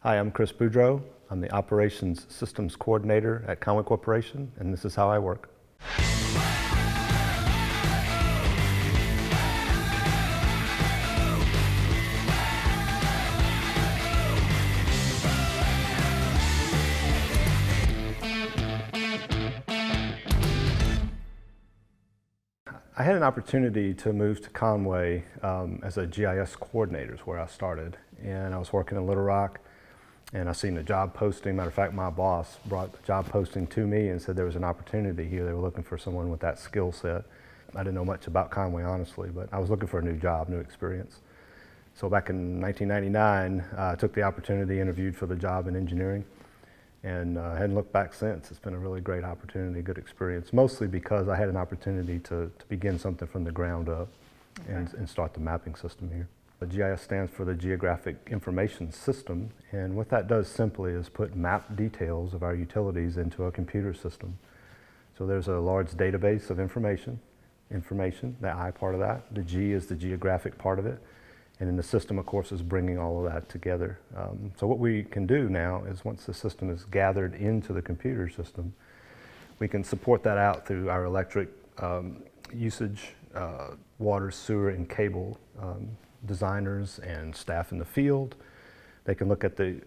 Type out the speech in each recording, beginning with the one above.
Hi, I'm Chris Boudreaux. I'm the Operations Systems Coordinator at Conway Corporation, and this is how I work. I had an opportunity to move to Conway as a GIS coordinator, is where I started. And I was working in Little Rock, and I seen a job posting. Matter of fact, my boss brought the job posting to me and said there was an opportunity here. They were looking for someone with that skill set. I didn't know much about Conway, honestly, but I was looking for a new job, new experience. So back in 1999, I took the opportunity, interviewed for the job in engineering, and hadn't looked back since. It's been a really great opportunity, good experience, mostly because I had an opportunity to begin something from the ground up and start the mapping system here. The GIS stands for the Geographic Information System, and what that does simply is put map details of our utilities into a computer system. So there's a large database of information, the I part of that. The G is the geographic part of it, and then the system, of course, is bringing all of that together. So what we can do now is once the system is gathered into the computer system, we can support that out through our electric usage, water, sewer, and cable designers and staff in the field. They can look at the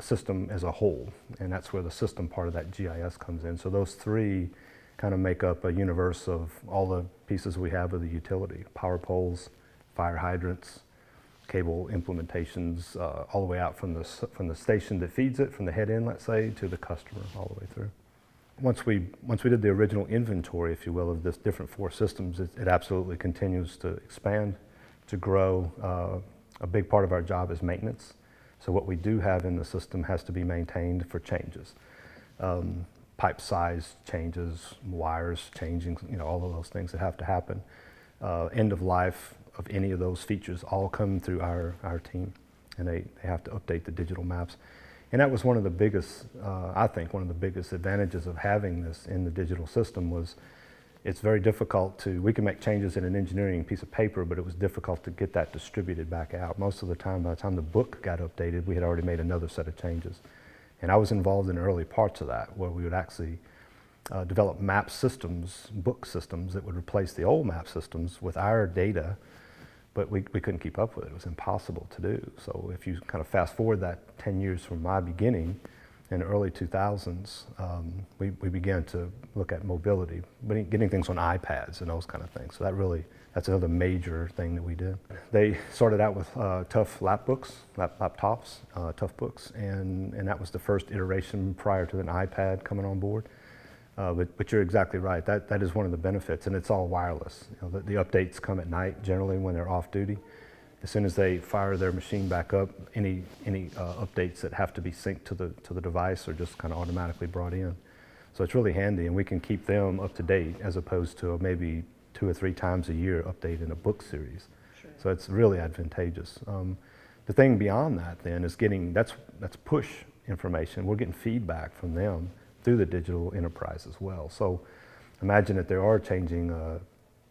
system as a whole, and that's where the system part of that GIS comes in. So those three kind of make up a universe of all the pieces we have of the utility: power poles, fire hydrants, cable implementations, all the way out from the station that feeds it, from the head end, let's say, to the customer, all the way through. Once we did the original inventory, if you will, of this different four systems, it absolutely continues to expand, to grow. A big part of our job is maintenance. So what we do have in the system has to be maintained for changes. Pipe size changes, wires changing, all of those things that have to happen. End of life of any of those features all come through our team, and they have to update the digital maps. And that was one of the biggest, I think, one of the biggest advantages of having this in the digital system was it's very difficult we can make changes in an engineering piece of paper, but it was difficult to get that distributed back out. Most of the time, by the time the book got updated, we had already made another set of changes. And I was involved in early parts of that, where we would actually develop map systems, book systems that would replace the old map systems with our data, but we couldn't keep up with it. It was impossible to do. So if you kind of fast forward that 10 years from my beginning, in the early 2000s, we began to look at mobility, getting things on iPads and those kind of things. So that's another major thing that we did. They started out with tough laptops, tough books, and that was the first iteration prior to an iPad coming on board. But you're exactly right. That is one of the benefits, and it's all wireless. The updates come at night generally when they're off duty. As soon as they fire their machine back up, any updates that have to be synced to the device are just kind of automatically brought in. So it's really handy, and we can keep them up to date as opposed to maybe 2 or 3 times a year update in a book series. Sure. So it's really advantageous. The thing beyond that then is that's push information. We're getting feedback from them through the digital enterprise as well. So imagine that they are changing a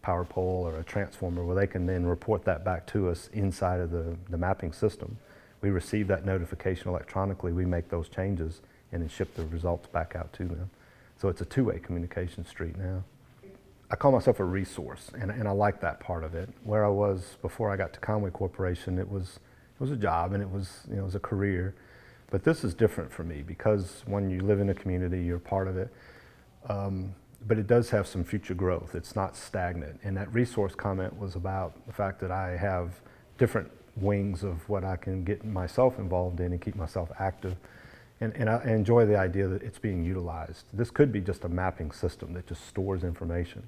power pole or a transformer, where they can then report that back to us inside of the mapping system. We receive that notification electronically, we make those changes, and then ship the results back out to them. So it's a two-way communication street now. I call myself a resource, and I like that part of it. Where I was before I got to Conway Corporation, it was a job, and it was a career. But this is different for me because when you live in a community, you're part of it. But it does have some future growth. It's not stagnant. And that resource comment was about the fact that I have different wings of what I can get myself involved in and keep myself active. And I enjoy the idea that it's being utilized. This could be just a mapping system that just stores information.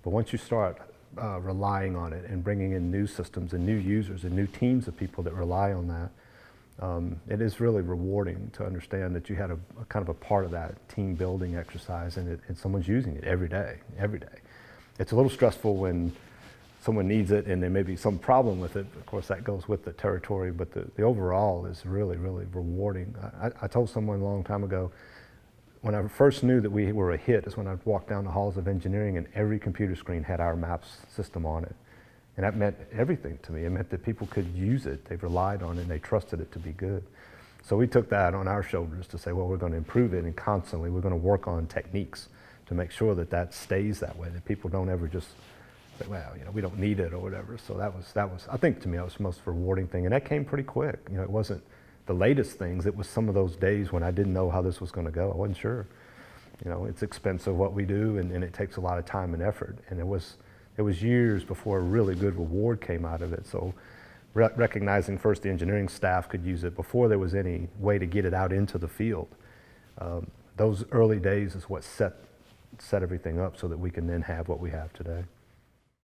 But once you start relying on it and bringing in new systems and new users and new teams of people that rely on that, it is really rewarding to understand that you had a kind of a part of that team building exercise, and someone's using it every day. It's a little stressful when someone needs it and there may be some problem with it. Of course, that goes with the territory, but the overall is really, really rewarding. I told someone a long time ago, when I first knew that we were a hit is when I'd walk down the halls of engineering and every computer screen had our maps system on it. And that meant everything to me. It meant that people could use it. They relied on it and they trusted it to be good. So we took that on our shoulders to say, well, we're going to improve it, and constantly we're going to work on techniques to make sure that that stays that way, that people don't ever just say, well, we don't need it or whatever. So that was, I think to me, that was the most rewarding thing. And that came pretty quick. It wasn't the latest things. It was some of those days when I didn't know how this was going to go. I wasn't sure. It's expensive what we do, and it takes a lot of time and effort. And it was years before a really good reward came out of it. So recognizing first the engineering staff could use it before there was any way to get it out into the field. Those early days is what set everything up so that we can then have what we have today.